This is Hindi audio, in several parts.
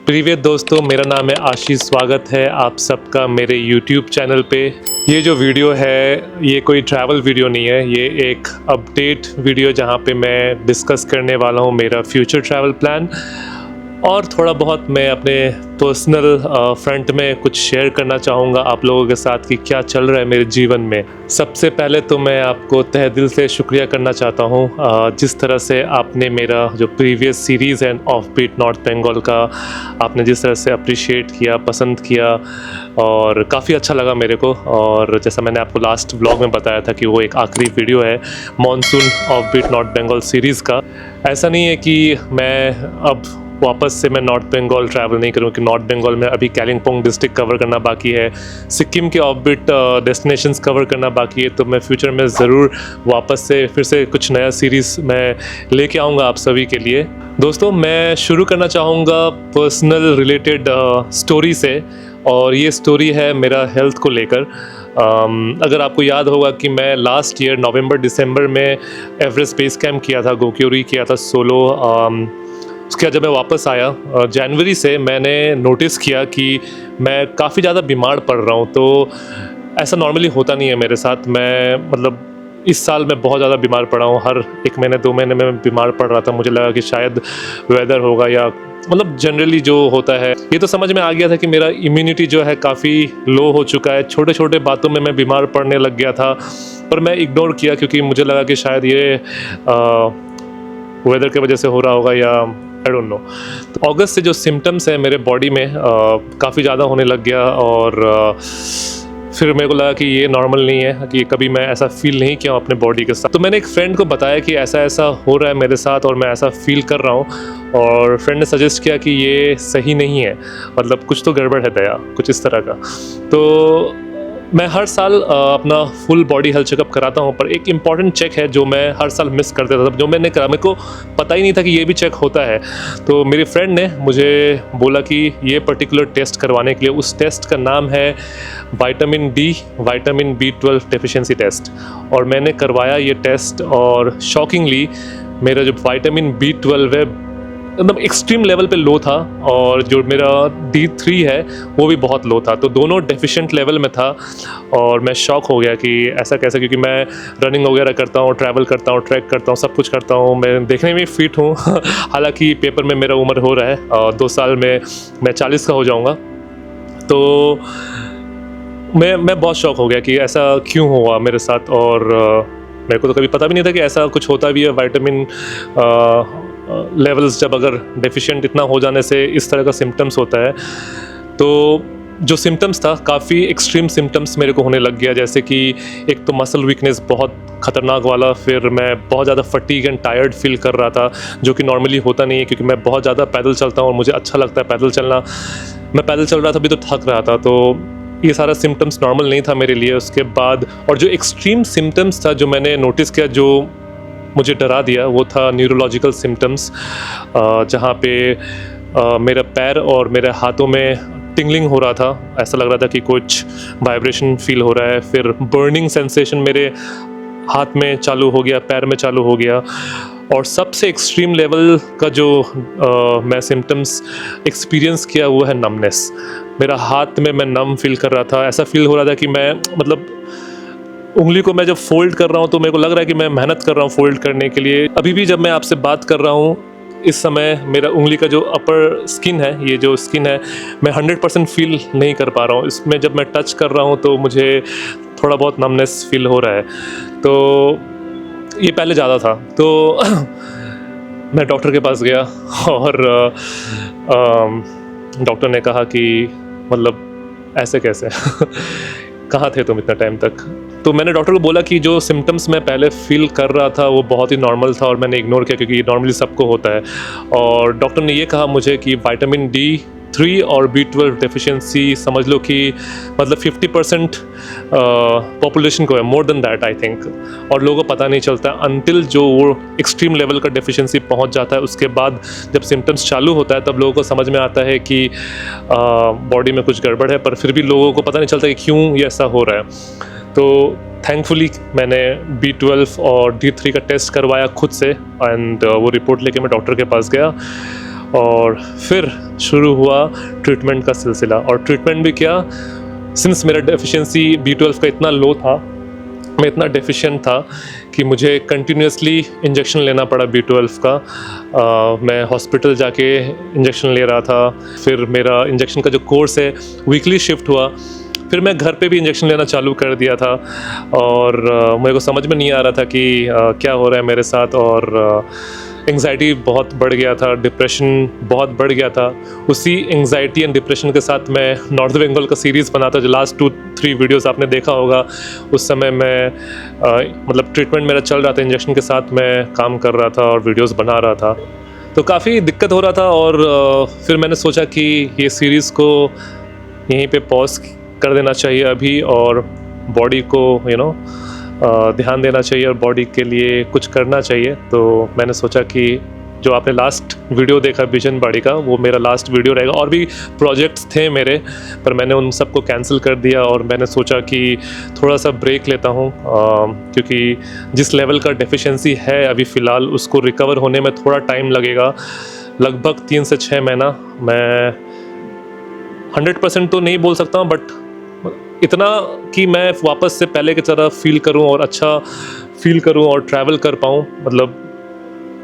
प्रिवियत दोस्तों, मेरा नाम है आशीष। स्वागत है आप सबका मेरे यूट्यूब चैनल पे। ये जो वीडियो है ये कोई ट्रैवल वीडियो नहीं है, ये एक अपडेट वीडियो जहाँ पे मैं डिस्कस करने वाला हूँ मेरा फ्यूचर ट्रैवल प्लान और थोड़ा बहुत मैं अपने पर्सनल फ्रंट में कुछ शेयर करना चाहूँगा आप लोगों के साथ कि क्या चल रहा है मेरे जीवन में। सबसे पहले तो मैं आपको तहे दिल से शुक्रिया करना चाहता हूँ जिस तरह से आपने मेरा जो प्रीवियस सीरीज़ है ऑफ बीट नॉर्थ बंगाल का आपने जिस तरह से अप्रिशिएट किया, पसंद किया और काफ़ी अच्छा लगा मेरे को। और जैसा मैंने आपको लास्ट ब्लॉग में बताया था कि वो एक आखिरी वीडियो है monsoon offbeat North Bengal series का। ऐसा नहीं है कि मैं अब वापस से मैं नॉर्थ बंगाल ट्रैवल नहीं करूँ कि नॉर्थ बंगाल में अभी कालिम्पोंग डिस्ट्रिक्ट कवर करना बाकी है, सिक्किम के ऑफ बीट डेस्टिनेशंस कवर करना बाकी है। तो मैं फ्यूचर में ज़रूर वापस से फिर से कुछ नया सीरीज़ मैं लेके आऊँगा आप सभी के लिए। दोस्तों, मैं शुरू करना चाहूँगा पर्सनल रिलेटेड स्टोरी से और ये स्टोरी है मेरा हेल्थ को लेकर। अगर आपको याद होगा कि मैं लास्ट ईयर नवंबर दिसंबर में एवरेस्ट बेस कैंप किया था, गोक्योरी किया था सोलो। उसके बाद जब मैं वापस आया जनवरी से मैंने नोटिस किया कि मैं काफ़ी ज़्यादा बीमार पड़ रहा हूँ। तो ऐसा नॉर्मली होता नहीं है मेरे साथ। मैं मतलब इस साल मैं बहुत ज़्यादा बीमार पड़ा हूँ, हर 1 महीने 2 महीने में बीमार पड़ रहा था। मुझे लगा कि शायद वेदर होगा या मतलब जनरली जो होता है। ये तो समझ में आ गया था कि मेरा इम्यूनिटी जो है काफ़ी लो हो चुका है। छोटे छोटे बातों में मैं बीमार पड़ने लग गया था, पर मैं इग्नोर किया क्योंकि मुझे लगा कि शायद ये वेदर की वजह से हो रहा होगा या आई डोंट नो। तो अगस्त से जो सिम्टम्स है मेरे बॉडी में काफ़ी ज़्यादा होने लग गया और फिर मेरे को लगा कि ये नॉर्मल नहीं है, कि कभी मैं ऐसा फील नहीं किया अपने बॉडी के साथ। तो मैंने एक फ्रेंड को बताया कि ऐसा ऐसा हो रहा है मेरे साथ और मैं ऐसा फील कर रहा हूँ। और फ्रेंड ने सजेस्ट किया कि ये सही नहीं है, मतलब कुछ तो गड़बड़ है दया, कुछ इस तरह का। तो मैं हर साल अपना फुल बॉडी हेल्थ चेकअप कराता हूँ, पर एक इम्पॉर्टेंट चेक है जो मैं हर साल मिस कर देता था, जो मैंने करा। मेरे को पता ही नहीं था कि ये भी चेक होता है। तो मेरे फ्रेंड ने मुझे बोला कि ये पर्टिकुलर टेस्ट करवाने के लिए, उस टेस्ट का नाम है vitamin D, vitamin B12 deficiency test. और मैंने करवाया ये टेस्ट और शॉकिंगली मेरा जो विटामिन B12 है एकदम एक्सट्रीम लेवल पे लो था और जो मेरा D3 है वो भी बहुत लो था। तो दोनों डेफिशिएंट लेवल में था और मैं शॉक हो गया कि ऐसा कैसे, क्योंकि मैं रनिंग वगैरह करता हूँ, ट्रैवल करता हूँ, ट्रैक करता हूँ, सब कुछ करता हूँ, मैं देखने में फिट हूँ हालांकि पेपर में मेरा उम्र हो रहा है और 2 साल में मैं 40 का हो जाऊँगा। तो मैं बहुत शॉक हो गया कि ऐसा क्यों हुआ मेरे साथ। और मेरे को तो कभी पता भी नहीं था कि ऐसा कुछ होता भी है। विटामिन लेवल्स जब अगर डेफिशिएंट इतना हो जाने से इस तरह का सिम्टम्स होता है। तो जो सिम्टम्स था काफ़ी एक्सट्रीम सिम्टम्स मेरे को होने लग गया, जैसे कि एक तो मसल वीकनेस बहुत ख़तरनाक वाला, फिर मैं बहुत ज़्यादा फटीग एंड टायर्ड फील कर रहा था, जो कि नॉर्मली होता नहीं है क्योंकि मैं बहुत ज़्यादा पैदल चलता हूँ और मुझे अच्छा लगता है पैदल चलना। मैं पैदल चल रहा था अभी तो थक रहा था, तो ये सारा सिम्टम्स नॉर्मल नहीं था मेरे लिए। उसके बाद और जो एक्सट्रीम सिम्टम्स था जो मैंने नोटिस किया, जो मुझे डरा दिया, वो था न्यूरोलॉजिकल सिम्टम्स, जहाँ पे मेरा पैर और मेरे हाथों में टिंगलिंग हो रहा था। ऐसा लग रहा था कि कुछ वाइब्रेशन फील हो रहा है। फिर बर्निंग सेंसेशन मेरे हाथ में चालू हो गया, पैर में चालू हो गया। और सबसे एक्सट्रीम लेवल का जो मैं सिम्टम्स एक्सपीरियंस किया वो है नमनेस। मेरा हाथ में मैं नम फील कर रहा था। ऐसा फील हो रहा था कि मैं मतलब उंगली को मैं जब फोल्ड कर रहा हूँ तो मेरे को लग रहा है कि मैं मेहनत कर रहा हूँ फोल्ड करने के लिए। अभी भी जब मैं आपसे बात कर रहा हूँ इस समय मेरा उंगली का जो अपर स्किन है, ये जो स्किन है, मैं 100% फील नहीं कर पा रहा हूँ। इसमें जब मैं टच कर रहा हूँ तो मुझे थोड़ा बहुत नमनेस फील हो रहा है। तो ये पहले ज़्यादा था। तो मैं डॉक्टर के पास गया और डॉक्टर ने कहा कि मतलब ऐसे कैसे कहाँ थे तुम इतना टाइम तक। तो मैंने डॉक्टर को बोला कि जो सिम्टम्स मैं पहले फील कर रहा था वो बहुत ही नॉर्मल था और मैंने इग्नोर किया क्योंकि ये नॉर्मली सबको होता है। और डॉक्टर ने ये कहा मुझे कि विटामिन D3 और B12 डेफिशिएंसी समझ लो कि मतलब 50% पॉपुलेशन को है, more than that I think. और लोगों को पता नहीं चलता अनटिल जो वो एक्सट्रीम लेवल का डेफिशिएंसी पहुंच जाता है। उसके बाद जब सिम्टम्स चालू होता है तब लोगों को समझ में आता है कि बॉडी में कुछ गड़बड़ है, पर फिर भी लोगों को पता नहीं चलता कि क्यों ये ऐसा हो रहा है। तो थैंकफुली मैंने B12 और D3 का टेस्ट करवाया खुद से एंड वो रिपोर्ट लेके मैं डॉक्टर के पास गया और फिर शुरू हुआ ट्रीटमेंट का सिलसिला। और ट्रीटमेंट भी क्या, सिंस मेरा डेफिशिएंसी B12 का इतना लो था, मैं इतना डेफिशिएंट था कि मुझे कंटिन्यूसली इंजेक्शन लेना पड़ा B12 का। मैं हॉस्पिटल जाके इंजेक्शन ले रहा था। फिर मेरा इंजेक्शन का जो कोर्स है वीकली शिफ्ट हुआ। फिर मैं घर पे भी इंजेक्शन लेना चालू कर दिया था और मेरे को समझ में नहीं आ रहा था कि क्या हो रहा है मेरे साथ। और एंग्जाइटी बहुत बढ़ गया था, डिप्रेशन बहुत बढ़ गया था। उसी एंग्जाइटी एंड डिप्रेशन के साथ मैं नॉर्थ बंगाल का सीरीज़ बना था, जो लास्ट 2-3 वीडियोस आपने देखा होगा। उस समय मैं मतलब ट्रीटमेंट मेरा चल रहा था, इंजेक्शन के साथ मैं काम कर रहा था और वीडियोस बना रहा था, तो काफ़ी दिक्कत हो रहा था। और फिर मैंने सोचा कि ये सीरीज़ को यहीं पे पॉज कर देना चाहिए अभी, और बॉडी को ध्यान देना चाहिए और बॉडी के लिए कुछ करना चाहिए। तो मैंने सोचा कि जो आपने लास्ट वीडियो देखा विजन बॉडी का, वो मेरा लास्ट वीडियो रहेगा। और भी प्रोजेक्ट्स थे मेरे, पर मैंने उन सबको कैंसिल कर दिया और मैंने सोचा कि थोड़ा सा ब्रेक लेता हूँ, क्योंकि जिस लेवल का डेफिशिएंसी है अभी फ़िलहाल, उसको रिकवर होने में थोड़ा टाइम लगेगा, लगभग 3 से 6 महीना। मैं 100% तो नहीं बोल सकता हूँ, बट इतना कि मैं वापस से पहले की तरह फील करूं और अच्छा फील करूं और ट्रैवल कर पाऊं। मतलब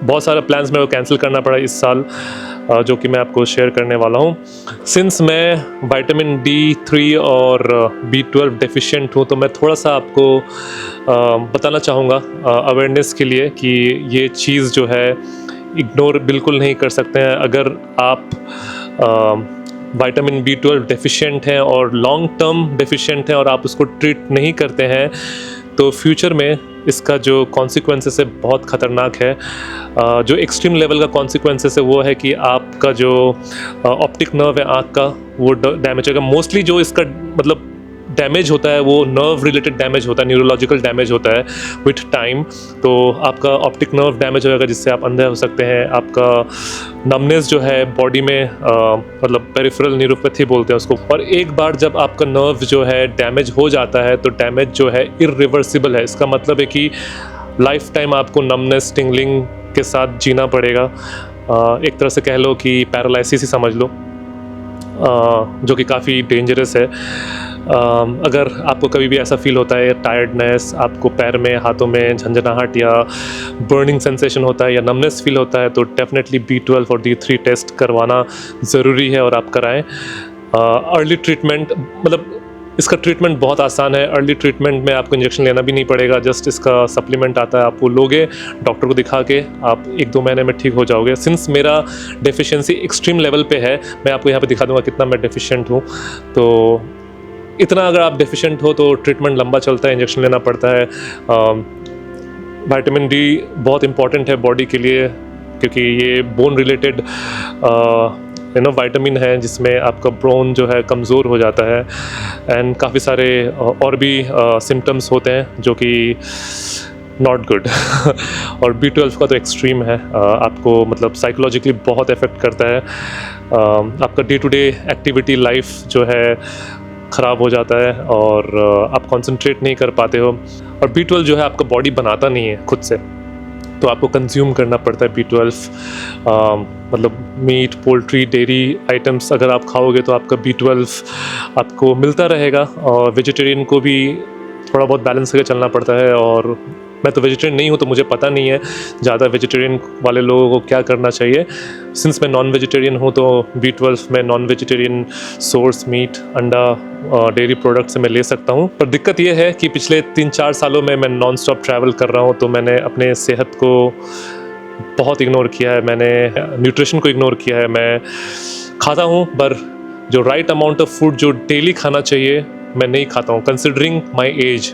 बहुत सारे प्लान्स मेरे को कैंसिल करना पड़ा इस साल, जो कि मैं आपको शेयर करने वाला हूं। सिंस मैं विटामिन D3 और B12 डेफिशिएंट हूं, तो मैं थोड़ा सा आपको बताना चाहूँगा अवेयरनेस के लिए कि ये चीज़ जो है इग्नोर बिल्कुल नहीं कर सकते हैं। अगर आप विटामिन B12 डेफिशिएंट हैं और लॉन्ग टर्म डेफिशिएंट हैं और आप उसको ट्रीट नहीं करते हैं, तो फ्यूचर में इसका जो कॉन्सिक्वेंसेस है बहुत ख़तरनाक है। जो एक्सट्रीम लेवल का कॉन्सिक्वेंसेस है वो है कि आपका जो ऑप्टिक नर्व है आँख का, वो डैमेज होगा। मोस्टली जो इसका मतलब डैमेज होता है वो नर्व रिलेटेड डैमेज होता है, न्यूरोलॉजिकल डैमेज होता है विथ टाइम। तो आपका ऑप्टिक नर्व डैमेज होगा, जिससे आप अंधे हो सकते हैं। आपका नमनेस जो है बॉडी में, मतलब पेरिफेरल न्यूरोपैथी बोलते हैं उसको। और एक बार जब आपका नर्व जो है डैमेज हो जाता है, तो डैमेज जो है इरिवर्सिबल है। इसका मतलब है कि लाइफ टाइम आपको नमनेस टिंगलिंग के साथ जीना पड़ेगा। एक तरह से कह लो कि पैरालिसिस ही समझ लो, जो कि काफ़ी डेंजरस है। अगर आपको कभी भी ऐसा फील होता है, टायर्डनेस, आपको पैर में हाथों में झंझनाहट या बर्निंग सेंसेशन होता है या नमनेस फील होता है, तो डेफिनेटली B12 और D3 टेस्ट करवाना ज़रूरी है और आप कराएं। अर्ली ट्रीटमेंट, मतलब इसका ट्रीटमेंट बहुत आसान है। अर्ली ट्रीटमेंट में आपको इंजेक्शन लेना भी नहीं पड़ेगा, जस्ट इसका सप्लीमेंट आता है, आप वो लोगे, डॉक्टर को दिखा के आप 1-2 महीने में ठीक हो जाओगे। सिंस मेरा डेफिशिएंसी एक्सट्रीम लेवल पे है, मैं आपको यहाँ पे दिखा दूँगा कितना मैं डेफिशिएंट हूँ। तो इतना अगर आप डेफिशिएंट हो तो ट्रीटमेंट लंबा चलता है, इंजेक्शन लेना पड़ता है। विटामिन D बहुत इंपॉर्टेंट है बॉडी के लिए, क्योंकि ये बोन रिलेटेड विटामिन है, जिसमें आपका बोन जो है कमज़ोर हो जाता है। एंड काफ़ी सारे और भी सिम्टम्स होते हैं जो कि नॉट गुड। और B12 का तो एक्सट्रीम है, आपको मतलब साइकोलॉजिकली बहुत इफेक्ट करता है। आपका day to day activity life जो है ख़राब हो जाता है और आप कंसंट्रेट नहीं कर पाते हो। और B12 जो है आपका बॉडी बनाता नहीं है खुद से, तो आपको कंज्यूम करना पड़ता है B12। मतलब मीट, पोल्ट्री, डेयरी आइटम्स अगर आप खाओगे तो आपका B12 आपको मिलता रहेगा। और वेजिटेरियन को भी थोड़ा बहुत बैलेंस करके चलना पड़ता है। और मैं तो वेजिटेरियन नहीं हूँ, तो मुझे पता नहीं है ज़्यादा वेजिटेरियन वाले लोगों को क्या करना चाहिए। सिंस मैं नॉन वेजिटेरियन हूँ, तो B12 में नॉन वेजिटेरियन सोर्स, मीट, अंडा, डेयरी प्रोडक्ट से मैं ले सकता हूँ। पर दिक्कत ये है कि पिछले 3-4 सालों में मैं नॉन स्टॉप ट्रैवल कर रहा हूँ, तो मैंने अपने सेहत को बहुत इग्नोर किया है, मैंने न्यूट्रिशन को इग्नोर किया है। मैं खाता हूँ, पर जो राइट अमाउंट ऑफ फूड जो डेली खाना चाहिए मैं नहीं खाता हूँ, कंसिडरिंग माई एज।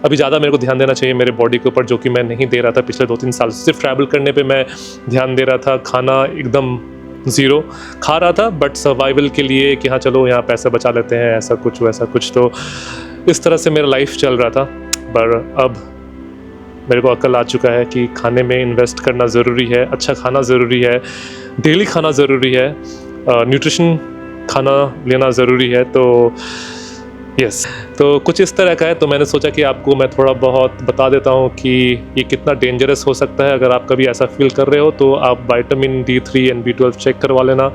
अभी ज़्यादा मेरे को ध्यान देना चाहिए मेरे बॉडी के ऊपर, जो कि मैं नहीं दे रहा था पिछले 2-3 साल। सिर्फ ट्रैवल करने पे मैं ध्यान दे रहा था, खाना एकदम ज़ीरो खा रहा था, बट सर्वाइवल के लिए कि हाँ चलो यहाँ पैसा बचा लेते हैं, ऐसा कुछ वैसा कुछ। तो इस तरह से मेरा लाइफ चल रहा था। पर अब मेरे को अक्ल आ चुका है कि खाने में इन्वेस्ट करना ज़रूरी है, अच्छा खाना ज़रूरी है, डेली खाना ज़रूरी है, न्यूट्रिशन खाना लेना ज़रूरी है। तो यस तो कुछ इस तरह का है। तो मैंने सोचा कि आपको मैं थोड़ा बहुत बता देता हूँ कि ये कितना डेंजरस हो सकता है। अगर आप कभी ऐसा फील कर रहे हो तो आप vitamin D3 and B12 check करवा लेना।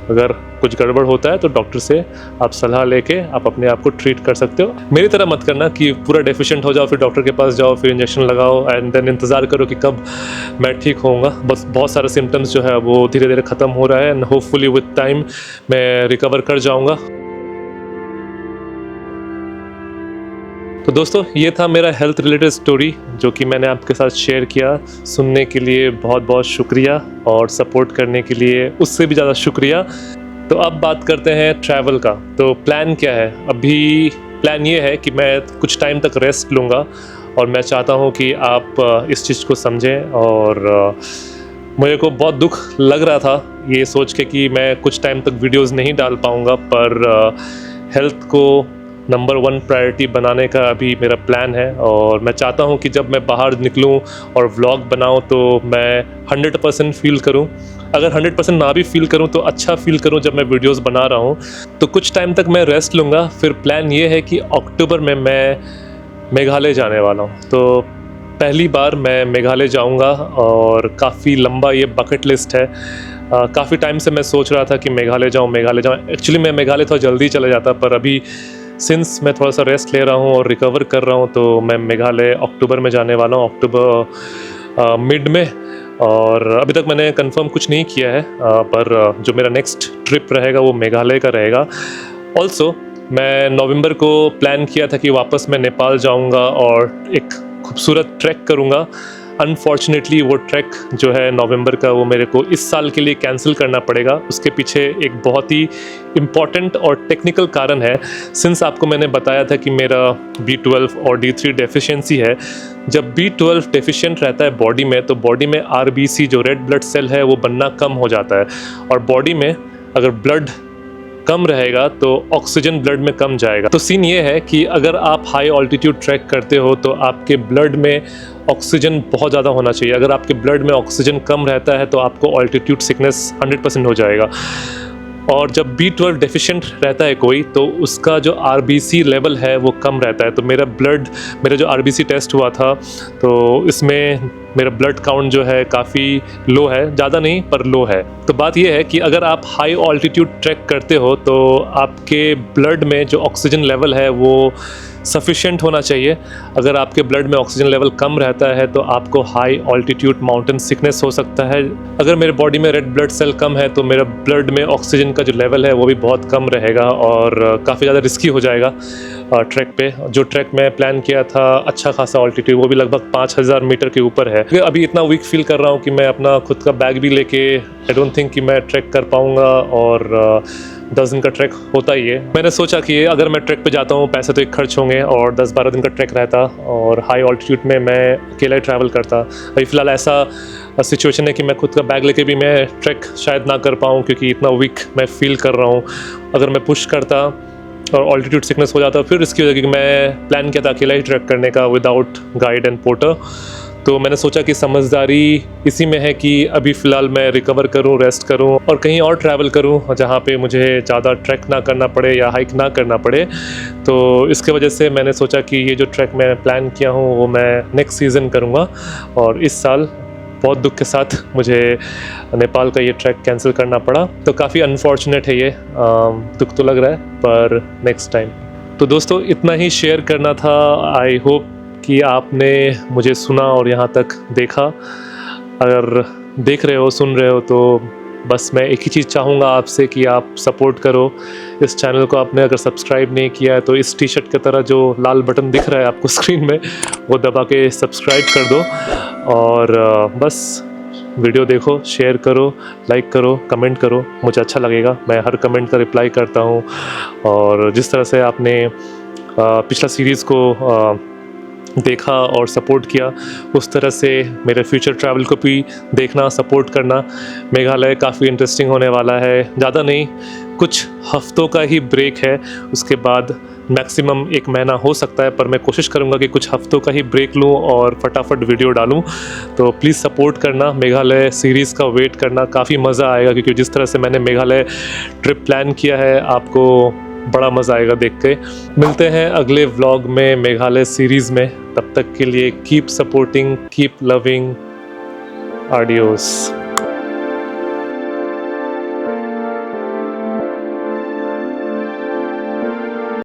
अगर कुछ गड़बड़ होता है तो डॉक्टर से आप सलाह लेके आप अपने आप को ट्रीट कर सकते हो। मेरी तरह मत करना कि पूरा डेफिशिएंट हो जाओ, फिर डॉक्टर के पास जाओ, फिर इंजेक्शन लगाओ एंड देन इंतज़ार करो कि कब मैं ठीक होऊंगा। बस बहुत सारे सिम्टम्स जो है वो धीरे धीरे ख़त्म हो रहा है एंड होपफुली विद टाइम मैं रिकवर कर जाऊँगा। तो दोस्तों ये था मेरा हेल्थ रिलेटेड स्टोरी जो कि मैंने आपके साथ शेयर किया। सुनने के लिए बहुत बहुत शुक्रिया और सपोर्ट करने के लिए उससे भी ज़्यादा शुक्रिया। तो अब बात करते हैं ट्रैवल का। तो प्लान क्या है? अभी प्लान ये है कि मैं कुछ टाइम तक रेस्ट लूँगा और मैं चाहता हूँ कि आप इस चीज़ को समझें। और मुझे को बहुत दुख लग रहा था ये सोच के कि मैं कुछ टाइम तक वीडियोज़ नहीं डाल पाऊँगा, पर हेल्थ को नंबर 1 प्रायोरिटी बनाने का अभी मेरा प्लान है। और मैं चाहता हूँ कि जब मैं बाहर निकलूँ और व्लॉग बनाऊँ तो मैं 100% फील करूँ। अगर 100% ना भी फील करूँ तो अच्छा फील करूँ जब मैं वीडियोस बना रहा हूँ। तो कुछ टाइम तक मैं रेस्ट लूँगा। फिर प्लान ये है कि अक्टूबर में मैं मेघालय जाने वाला हूँ। तो पहली बार मैं मेघालय जाऊँगा और काफ़ी लंबा ये बकेट लिस्ट है। काफ़ी टाइम से मैं सोच रहा था कि मेघालय जाऊँ। एक्चुअली मैं मेघालय थोड़ा जल्दी चला जाता, पर अभी सिंस मैं थोड़ा सा रेस्ट ले रहा हूँ और रिकवर कर रहा हूँ तो मैं मेघालय अक्टूबर में जाने वाला हूँ, अक्टूबर मिड में। और अभी तक मैंने कंफर्म कुछ नहीं किया है, पर जो मेरा नेक्स्ट ट्रिप रहेगा वो मेघालय का रहेगा। ऑल्सो मैं नवंबर को प्लान किया था कि वापस मैं नेपाल जाऊँगा और एक खूबसूरत ट्रैक करूँगा। अनफॉर्चुनेटली वो ट्रैक जो है नवंबर का वो मेरे को इस साल के लिए कैंसिल करना पड़ेगा। उसके पीछे एक बहुत ही इम्पॉर्टेंट और टेक्निकल कारण है। सिंस आपको मैंने बताया था कि मेरा B12 और D3 डेफिशिएंसी है। जब B12 डेफिशिएंट रहता है बॉडी में तो बॉडी में RBC जो रेड ब्लड सेल है वो बनना कम हो जाता है। और बॉडी में अगर ब्लड कम रहेगा तो ऑक्सीजन ब्लड में कम जाएगा। तो सीन ये है कि अगर आप हाई ऑल्टीट्यूड ट्रैक करते हो तो आपके ब्लड में ऑक्सीजन बहुत ज़्यादा होना चाहिए। अगर आपके ब्लड में ऑक्सीजन कम रहता है तो आपको ऑल्टीट्यूड सिकनेस 100% हो जाएगा। और जब B12 डेफिशिएंट रहता है कोई तो उसका जो RBC लेवल है वो कम रहता है। तो मेरा जो RBC टेस्ट हुआ था तो इसमें मेरा ब्लड काउंट जो है काफ़ी लो है, ज़्यादा नहीं पर लो है। तो बात ये है कि अगर आप हाई ऑल्टीट्यूड ट्रैक करते हो तो आपके ब्लड में जो ऑक्सीजन लेवल है वो सफिशिएंट होना चाहिए। अगर आपके ब्लड में ऑक्सीजन लेवल कम रहता है तो आपको हाई ऑल्टीट्यूड माउंटेन सिकनेस हो सकता है। अगर मेरे बॉडी में रेड ब्लड सेल कम है तो मेरा ब्लड में ऑक्सीजन का जो लेवल है वो भी बहुत कम रहेगा और काफ़ी ज़्यादा रिस्की हो जाएगा ट्रैक पे। जो ट्रैक मैं प्लान किया था अच्छा खासा ऑल्टीट्यूड, वो भी लगभग 5000 मीटर के ऊपर है। अभी इतना वीक फील कर रहा हूँ कि मैं अपना खुद का बैग भी लेके आई डोंट थिंक कि मैं ट्रैक कर पाऊँगा। और 10 दिन का ट्रैक होता ही है। मैंने सोचा कि अगर मैं ट्रैक पे जाता हूँ पैसे तो एक खर्च होंगे और 10-12 दिन का ट्रैक रहता और हाई ऑल्टीट्यूड में मैं अकेला ही ट्रैवल करता। अभी फ़िलहाल ऐसा सिचुएशन है कि मैं खुद का बैग लेके भी मैं ट्रैक शायद ना कर पाऊँ क्योंकि इतना वीक मैं फील कर रहा हूँ। अगर मैं पुश करता और ऑल्टीट्यूड सिकनेस हो जाता फिर रिस्की हो जाएगी। मैं प्लान किया था अकेला ही ट्रैक करने का विदाउट गाइड एंड पोर्टर। तो मैंने सोचा कि समझदारी इसी में है कि अभी फ़िलहाल मैं रिकवर करूं, रेस्ट करूं और कहीं और ट्रैवल करूं जहां पे मुझे ज़्यादा ट्रैक ना करना पड़े या हाइक ना करना पड़े। तो इसके वजह से मैंने सोचा कि ये जो ट्रैक मैं प्लान किया हूं वो मैं नेक्स्ट सीज़न करूंगा। और इस साल बहुत दुख के साथ मुझे नेपाल का ये ट्रैक कैंसिल करना पड़ा। तो काफ़ी अनफॉर्चुनेट है ये, दुख तो लग रहा है पर नेक्स्ट टाइम। तो दोस्तों इतना ही शेयर करना था। आई होप कि आपने मुझे सुना और यहाँ तक देखा। अगर देख रहे हो, सुन रहे हो तो बस मैं एक ही चीज़ चाहूँगा आपसे कि आप सपोर्ट करो इस चैनल को। आपने अगर सब्सक्राइब नहीं किया है तो इस टी शर्ट की तरह जो लाल बटन दिख रहा है आपको स्क्रीन में वो दबा के सब्सक्राइब कर दो। और बस वीडियो देखो, शेयर करो, लाइक करो, कमेंट करो, मुझे अच्छा लगेगा। मैं हर कमेंट का रिप्लाई करता हूँ। और जिस तरह से आपने पिछला सीरीज़ को देखा और सपोर्ट किया उस तरह से मेरे फ्यूचर ट्रैवल को भी देखना, सपोर्ट करना। मेघालय काफ़ी इंटरेस्टिंग होने वाला है। ज़्यादा नहीं, कुछ हफ्तों का ही ब्रेक है, उसके बाद मैक्सिमम 1 महीना हो सकता है, पर मैं कोशिश करूंगा कि कुछ हफ्तों का ही ब्रेक लूं और फटाफट वीडियो डालूं। तो प्लीज़ सपोर्ट करना, मेघालय सीरीज़ का वेट करना, काफ़ी मज़ा आएगा क्योंकि जिस तरह से मैंने मेघालय ट्रिप प्लान किया है आपको बड़ा मज़ा आएगा देख के। मिलते हैं अगले व्लॉग में मेघालय सीरीज़ में, तब तक के लिए keep supporting, keep loving, adios.